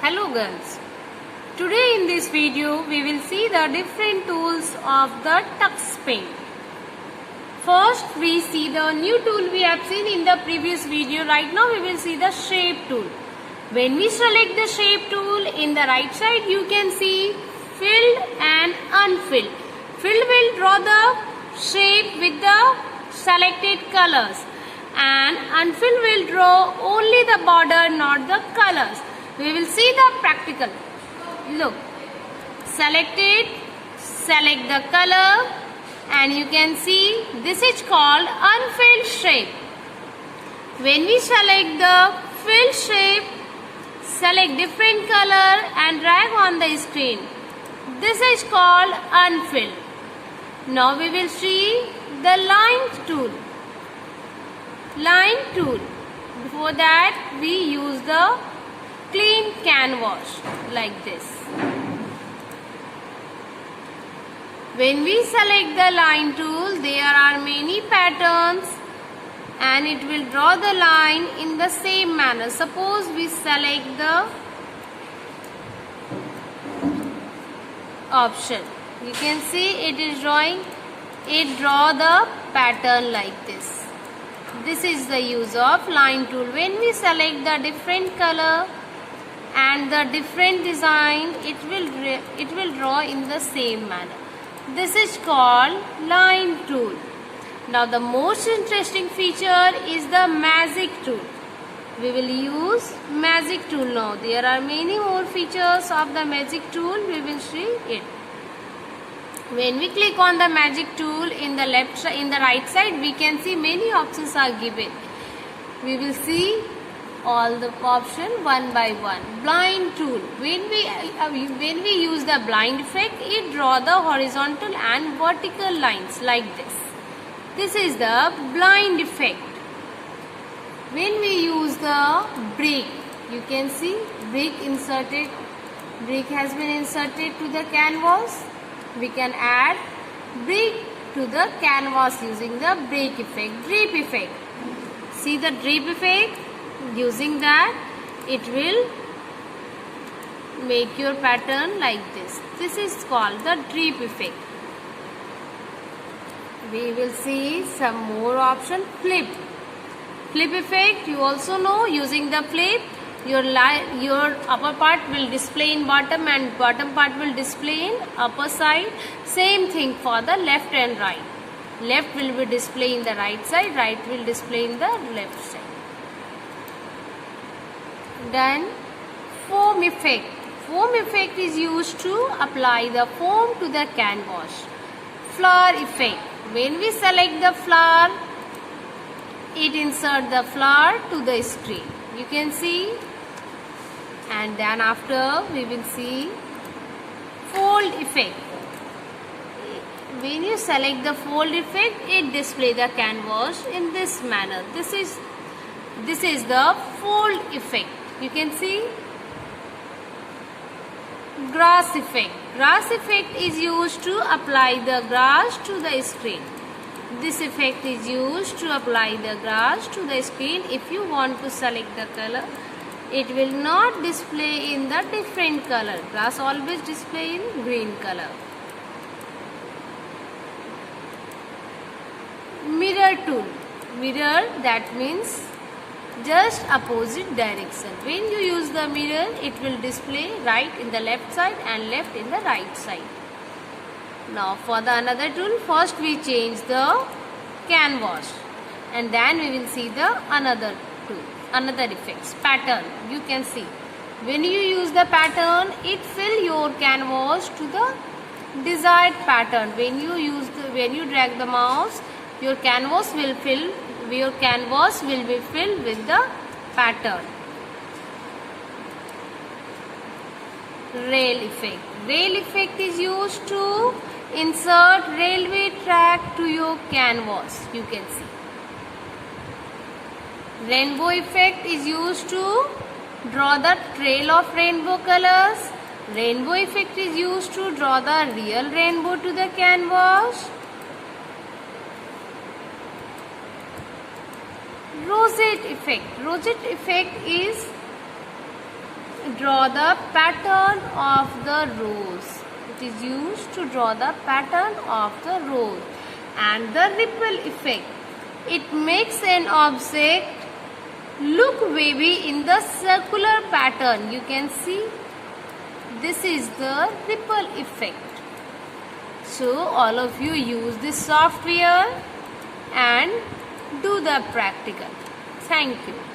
Hello girls, today in this video we will see the different tools of the tux paint. First we see the new tool we have seen in the previous video. Right now we will see the shape tool. When we select the shape tool, in the right side you can see filled and unfilled. Filled will draw the shape with the selected colors and unfilled will draw only the border, not the colors. We will see the practical. Look, select it, select the color, and you can see this is called unfilled shape. When we select the filled shape, select different color and drag on the screen. This is called unfilled. Now we will see the line tool. Line tool. Before that we use the clean canvas like this. When we select the line tool, there are many patterns and it will draw the line in the same manner. Suppose we select the option. You can see it is drawing. It draw the pattern like this. This is the use of line tool. When we select the different color and the different design, it will draw in the same manner. This is called line tool. Now the most interesting feature is the magic tool. We will use magic tool now. There are many more features of the magic tool. We will see it. When we click on the magic tool, in the right side we can see many options are given. We will see all the option one by one. Blind tool. When we use the blind effect, it draw the horizontal and vertical lines like this. This is the blind effect. When we use the brick, you can see brick inserted. Brick has been inserted to the canvas. We can add brick to the canvas using the brick effect. Drape effect. See the drape effect? Using that, it will make your pattern like this. This is called the drape effect. We will see some more option. Flip. Flip effect, you also know, using the flip, your upper part will display in bottom and bottom part will display in upper side. Same thing for the left and right. Left will be displayed in the right side, right will display in the left side. Then foam effect. Foam effect is used to apply the foam to the canvas. Flower effect. When we select the flower, it insert the flower to the screen. You can see. And then after we will see fold effect. When you select the fold effect, it display the canvas in this manner. This is the fold effect. You can see grass effect. Grass effect is used to apply the grass to the screen. This effect is used to apply the grass to the screen. If you want to select the color, it will not display in the different color. Grass always display in green color. Mirror tool. Mirror, that means just opposite direction. When you use the mirror, it will display right in the left side and left in the right side. Now for the another tool, first we change the canvas and then we will see the another tool, another effects. Pattern. You can see when you use the pattern, it fill your canvas to the desired pattern. When you drag the mouse, your canvas will be filled with the pattern. Rail effect. Rail effect is used to insert railway track to your canvas. You can see. Rainbow effect is used to draw the trail of rainbow colors. Rainbow effect is used to draw the real rainbow to the canvas. Rosette effect. Rosette effect is draw the pattern of the rose. It is used to draw the pattern of the rose. And the ripple effect. It makes an object look wavy in the circular pattern. You can see this is the ripple effect. So all of you use this software and do the practical. Thank you.